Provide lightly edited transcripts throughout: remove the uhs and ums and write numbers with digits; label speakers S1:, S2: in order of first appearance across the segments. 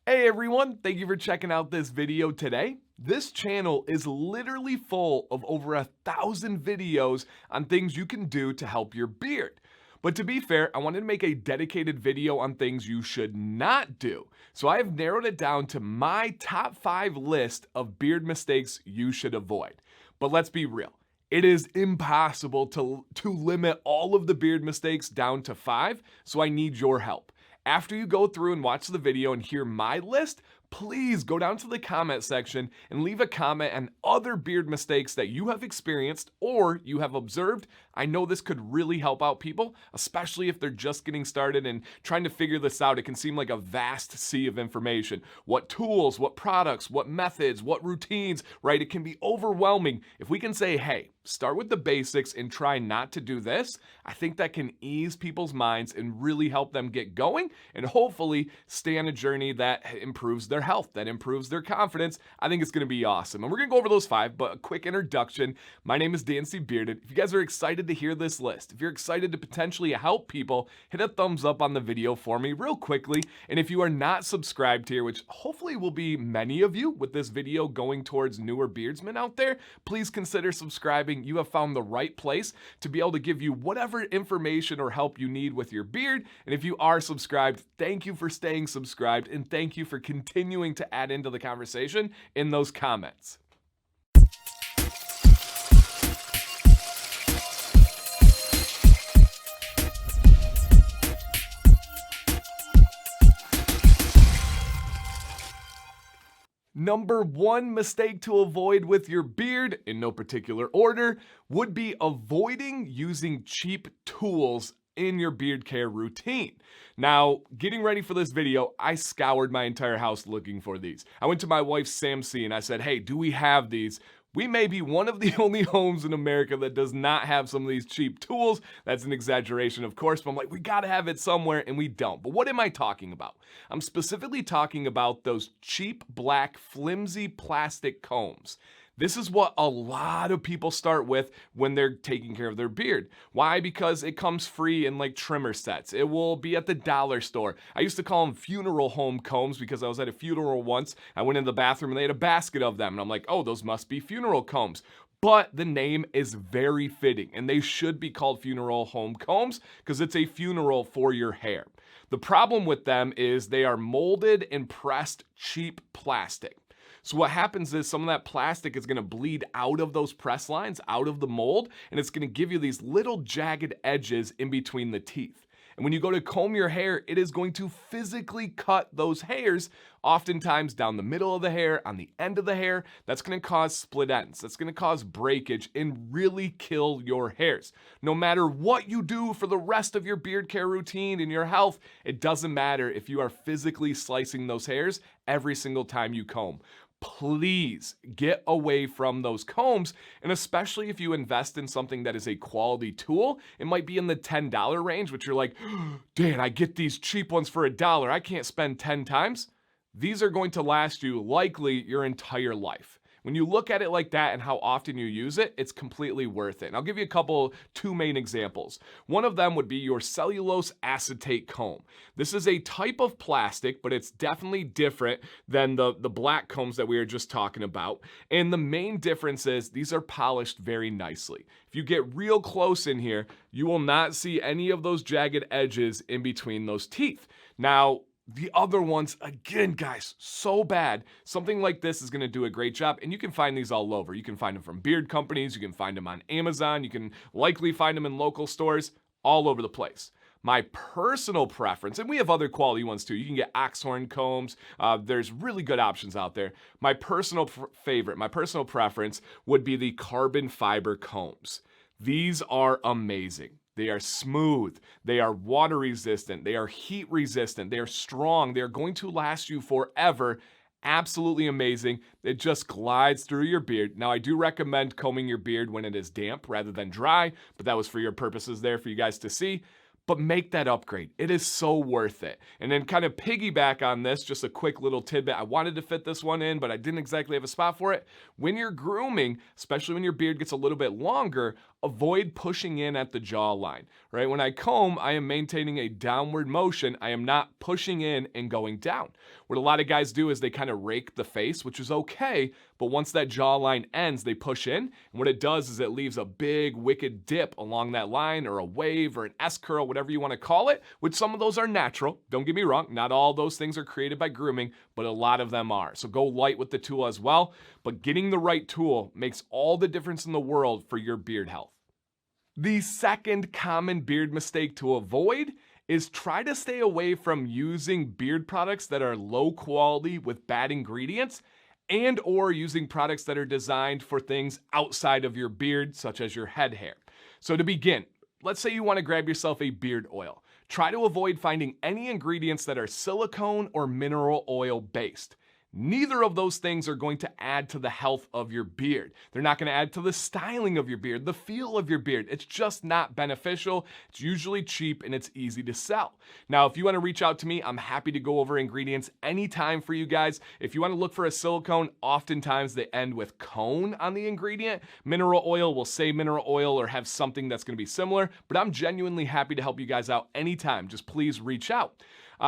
S1: Hey everyone, thank you for checking out this video today. This channel is literally full of over 1,000 videos on things you can do to help your beard. But to be fair, I wanted to make a dedicated video on things you should not do. So I have narrowed it down to my top 5 list of beard mistakes you should avoid. But let's be real. It is impossible to limit all of the beard mistakes down to 5, so I need your help. After you go through and watch the video and hear my list, please go down to the comment section and leave a comment on other beard mistakes that you have experienced or you have observed. I know this could really help out people, especially if they're just getting started and trying to figure this out. It can seem like a vast sea of information. What tools, what products, what methods, what routines, right? It can be overwhelming. If we can say, hey, start with the basics and try not to do this, I think that can ease people's minds and really help them get going and hopefully stay on a journey that improves their health, that improves their confidence. I think it's going to be awesome. And we're going to go over those 5, but a quick introduction. My name is Dancy Bearded. If you guys are excited to hear this list, if you're excited to potentially help people, hit a thumbs up on the video for me real quickly. And if you are not subscribed here, which hopefully will be many of you with this video going towards newer beardsmen out there, please consider subscribing. You have found the right place to be able to give you whatever information or help you need with your beard. And if you are subscribed, thank you for staying subscribed and thank you for continuing to add into the conversation in those comments. Number 1 mistake to avoid with your beard, in no particular order, would be avoiding using cheap tools in your beard care routine. Now, getting ready for this video, I scoured my entire house looking for these. I went to my wife's Sam C and I said, hey, do we have these? We may be one of the only homes in America that does not have some of these cheap tools. That's an exaggeration, of course, but I'm like, we gotta have it somewhere, and we don't. But what am I talking about? I'm specifically talking about those cheap, black, flimsy plastic combs. This is what a lot of people start with when they're taking care of their beard. Why? Because it comes free in like trimmer sets. It will be at the dollar store. I used to call them funeral home combs because I was at a funeral once. I went in the bathroom and they had a basket of them. And I'm like, oh, those must be funeral combs. But the name is very fitting and they should be called funeral home combs because it's a funeral for your hair. The problem with them is they are molded and pressed cheap plastic. So what happens is some of that plastic is going to bleed out of those press lines, out of the mold, and it's going to give you these little jagged edges in between the teeth. And when you go to comb your hair, it is going to physically cut those hairs, oftentimes down the middle of the hair, on the end of the hair. That's going to cause split ends. That's going to cause breakage and really kill your hairs. No matter what you do for the rest of your beard care routine and your health, it doesn't matter if you are physically slicing those hairs every single time you comb. Please get away from those combs, and especially if you invest in something that is a quality tool, it might be in the $10 range, which you're like, Dan, I get these cheap ones for $1. I can't spend 10 times. These are going to last you likely your entire life. When you look at it like that and how often you use it, it's completely worth it. And I'll give you two main examples. One of them would be your cellulose acetate comb. This is a type of plastic, but it's definitely different than the black combs that we were just talking about. And the main difference is these are polished very nicely. If you get real close in here, you will not see any of those jagged edges in between those teeth. Now, the other ones, again, guys, so bad. Something like this is going to do a great job, and you can find these all over. You can find them from beard companies. You can find them on Amazon. You can likely find them in local stores all over the place. My personal preference, and we have other quality ones too. You can get oxhorn combs. There's really good options out there. My personal favorite, my personal preference would be the carbon fiber combs. These are amazing. They are smooth, they are water resistant, they are heat resistant, they are strong, they are going to last you forever. Absolutely amazing. It just glides through your beard. Now, I do recommend combing your beard when it is damp rather than dry, but that was for your purposes there for you guys to see. but make that upgrade. It is so worth it. And then kind of piggyback on this, just a quick little tidbit. I wanted to fit this one in, but I didn't exactly have a spot for it. When you're grooming, especially when your beard gets a little bit longer, avoid pushing in at the jawline, right? When I comb, I am maintaining a downward motion. I am not pushing in and going down. What a lot of guys do is they kind of rake the face, which is okay, but once that jawline ends, they push in, and what it does is it leaves a big wicked dip along that line, or a wave, or an S-curl, whatever you want to call it, which some of those are natural. Don't get me wrong, not all those things are created by grooming, but a lot of them are. So go light with the tool as well, but getting the right tool makes all the difference in the world for your beard health. The second common beard mistake to avoid is try to stay away from using beard products that are low quality with bad ingredients, and or using products that are designed for things outside of your beard, such as your head hair. So to begin, let's say you want to grab yourself a beard oil. Try to avoid finding any ingredients that are silicone or mineral oil based. Neither of those things are going to add to the health of your beard. They're not going to add to the styling of your beard, the feel of your beard. It's just not beneficial. It's usually cheap and it's easy to sell. Now, if you want to reach out to me, I'm happy to go over ingredients anytime for you guys. If you want to look for a silicone, oftentimes they end with cone on the ingredient. Mineral oil will say mineral oil or have something that's going to be similar, but I'm genuinely happy to help you guys out anytime. Just please reach out.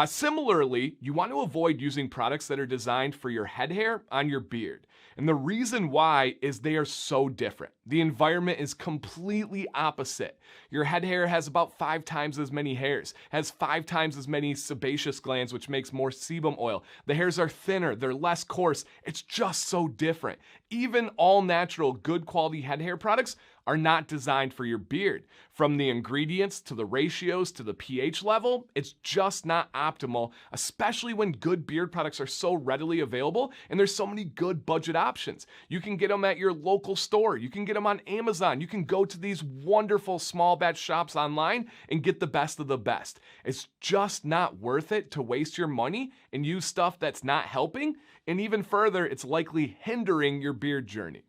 S1: Similarly, you want to avoid using products that are designed for your head hair on your beard. And the reason why is they are so different. The environment is completely opposite. Your head hair has about 5 times as many hairs, has 5 times as many sebaceous glands, which makes more sebum oil. The hairs are thinner, they're less coarse. It's just so different. Even all natural, good quality head hair products are not designed for your beard. From the ingredients to the ratios to the pH level, it's just not optimal, especially when good beard products are so readily available and there's so many good budget options. You can get them at your local store. You can get them on Amazon. You can go to these wonderful small batch shops online and get the best of the best. It's just not worth it to waste your money and use stuff that's not helping, and even further, it's likely hindering your beard journey.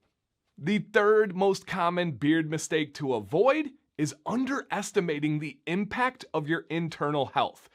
S1: The third most common beard mistake to avoid is underestimating the impact of your internal health.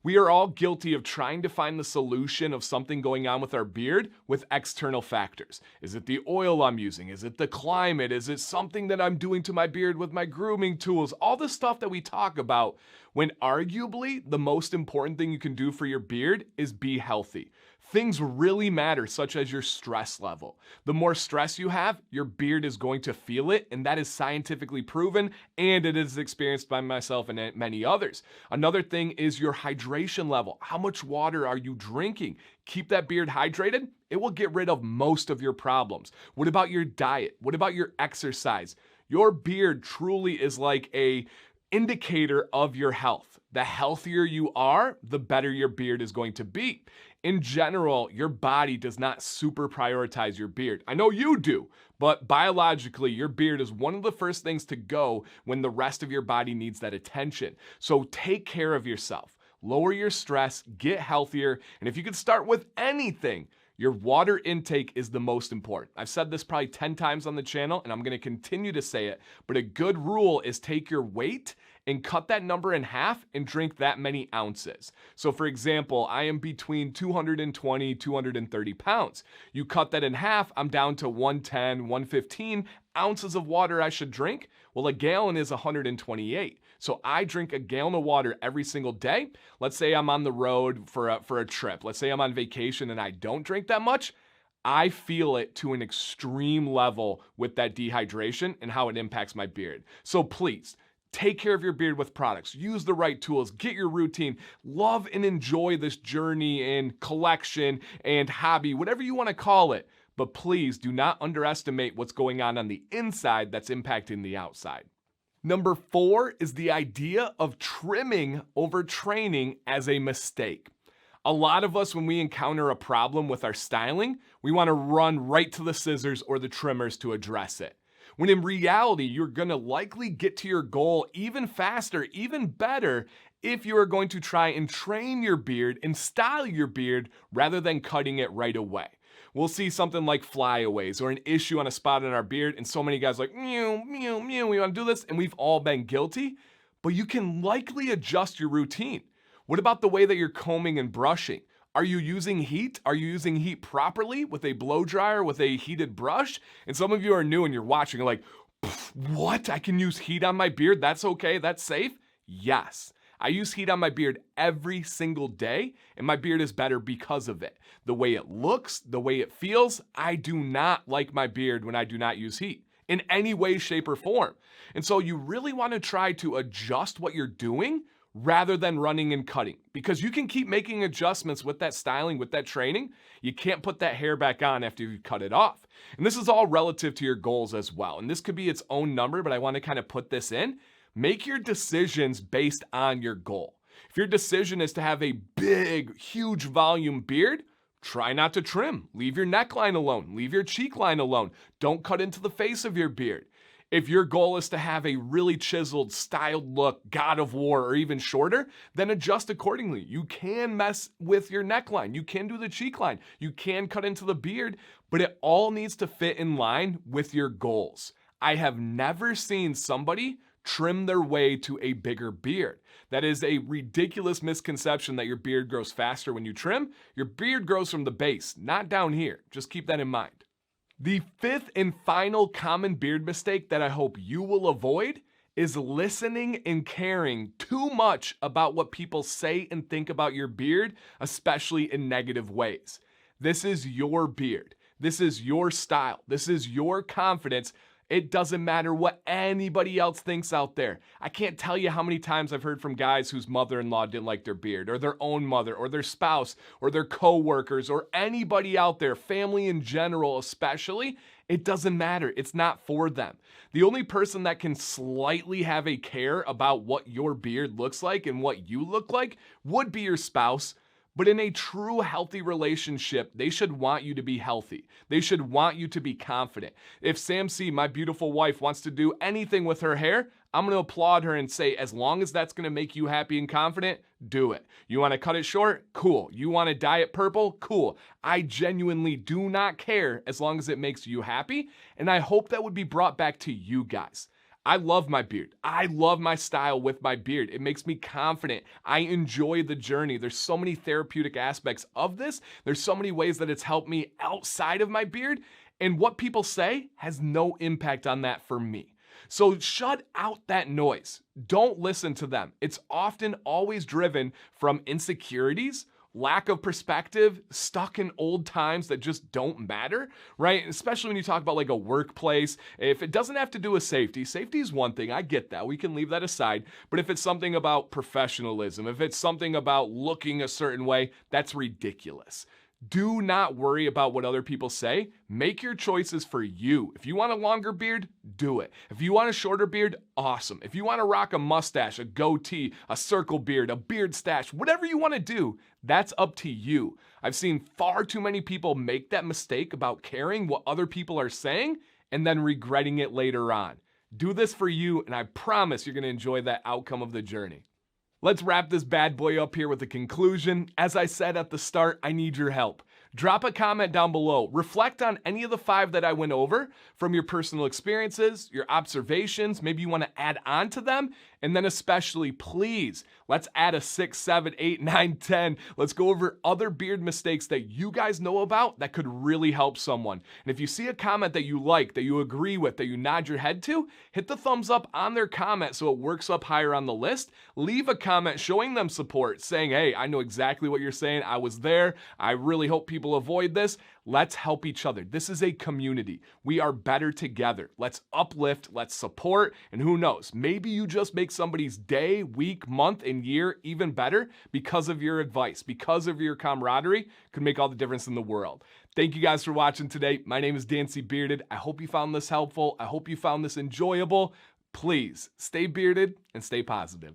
S1: We are all guilty of trying to find the solution of something going on with our beard with external factors. Is it the oil I'm using? Is it the climate? Is it something that I'm doing to my beard with my grooming tools? All the stuff that we talk about, when arguably the most important thing you can do for your beard is be healthy. Things really matter, such as your stress level. The more stress you have, your beard is going to feel it, and that is scientifically proven, and it is experienced by myself and many others. Another thing is your hydration level. How much water are you drinking? Keep that beard hydrated. It will get rid of most of your problems. What about your diet? What about your exercise? Your beard truly is like a indicator of your health. The healthier you are, the better your beard is going to be. In general, your body does not super prioritize your beard. I know you do, but biologically, your beard is one of the first things to go when the rest of your body needs that attention. So take care of yourself, lower your stress, get healthier, and if you could start with anything, your water intake is the most important. I've said this probably 10 times on the channel, and I'm going to continue to say it, but a good rule is take your weight and cut that number in half and drink that many ounces. So for example, I am between 220, 230 pounds. You cut that in half, I'm down to 110, 115 ounces of water I should drink. Well, a gallon is 128. So I drink a gallon of water every single day. Let's say I'm on the road for a trip. Let's say I'm on vacation and I don't drink that much. I feel it to an extreme level with that dehydration and how it impacts my beard. So please, take care of your beard with products. Use the right tools. Get your routine. Love and enjoy this journey and collection and hobby, whatever you want to call it. But please do not underestimate what's going on the inside that's impacting the outside. Number 4 is the idea of trimming over training as a mistake. A lot of us, when we encounter a problem with our styling, we want to run right to the scissors or the trimmers to address it. When in reality, you're going to likely get to your goal even faster, even better, if you are going to try and train your beard and style your beard rather than cutting it right away. We'll see something like flyaways or an issue on a spot in our beard, and so many guys are like, mew, mew, mew, we want to do this, and we've all been guilty. but you can likely adjust your routine. What about the way that you're combing and brushing? Are you using heat? Are you using heat properly with a blow dryer, with a heated brush? And some of you are new and you're watching, you're like, what? I can use heat on my beard? That's okay? That's safe? Yes. I use heat on my beard every single day, and my beard is better because of it. The way it looks, the way it feels, I do not like my beard when I do not use heat in any way, shape, or form. And so you really want to try to adjust what you're doing rather than running and cutting, because you can keep making adjustments with that styling, with that training. You can't put that hair back on after you cut it off. And this is all relative to your goals as well. And this could be its own number, but I want to kind of put this in. Make your decisions based on your goal. If your decision is to have a big, huge volume beard, try not to trim. Leave your neckline alone. Leave your cheek line alone. Don't cut into the face of your beard. If your goal is to have a really chiseled, styled look, God of War, or even shorter, then adjust accordingly. You can mess with your neckline. You can do the cheek line. You can cut into the beard, but it all needs to fit in line with your goals. I have never seen somebody trim their way to a bigger beard. That is a ridiculous misconception that your beard grows faster when you trim. Your beard grows from the base, not down here. Just keep that in mind. The fifth and final common beard mistake that I hope you will avoid is listening and caring too much about what people say and think about your beard, especially in negative ways. This is your beard. This is your style. This is your confidence. It doesn't matter what anybody else thinks out there. I can't tell you how many times I've heard from guys whose mother-in-law didn't like their beard, or their own mother, or their spouse, or their co-workers, or anybody out there, family in general especially. It doesn't matter. It's not for them. The only person that can slightly have a care about what your beard looks like and what you look like would be your spouse. But in a true healthy relationship, they should want you to be healthy. They should want you to be confident. If Sam C, my beautiful wife, wants to do anything with her hair, I'm going to applaud her and say, as long as that's going to make you happy and confident, do it. You want to cut it short? Cool. You want to dye it purple? Cool. I genuinely do not care as long as it makes you happy. And I hope that would be brought back to you guys. I love my beard. I love my style with my beard. It makes me confident. I enjoy the journey. There's so many therapeutic aspects of this. There's so many ways that it's helped me outside of my beard. And what people say has no impact on that for me. So shut out that noise. Don't listen to them. It's often always driven from insecurities, lack of perspective, stuck in old times that just don't matter, right? Especially when you talk about like a workplace. If it doesn't have to do with safety, safety is one thing, I get that, we can leave that aside. But if it's something about professionalism, if it's something about looking a certain way, that's ridiculous. Do not worry about what other people say. Make your choices for you. If you want a longer beard, do it. If you want a shorter beard, awesome. If you want to rock a mustache, a goatee, a circle beard, a beard stash, whatever you want to do, that's up to you. I've seen far too many people make that mistake about caring what other people are saying and then regretting it later on. Do this for you, and I promise you're going to enjoy that outcome of the journey. Let's wrap this bad boy up here with a conclusion. As I said at the start, I need your help. Drop a comment down below. Reflect on any of the 5 that I went over from your personal experiences, your observations. Maybe you want to add on to them. And then especially, please, let's add a 6, 7, 8, 9, 10. Let's go over other beard mistakes that you guys know about that could really help someone. And if you see a comment that you like, that you agree with, that you nod your head to, hit the thumbs up on their comment so it works up higher on the list. Leave a comment showing them support, saying, hey, I know exactly what you're saying. I was there. I really hope people avoid this. Let's help each other. This is a community. We are better together. Let's uplift, let's support, and who knows, maybe you just make somebody's day, week, month, and year even better because of your advice, because of your camaraderie. Could make all the difference in the world. Thank you guys for watching today. My name is Dancy Bearded. I hope you found this helpful. I hope you found this enjoyable. Please stay bearded and stay positive.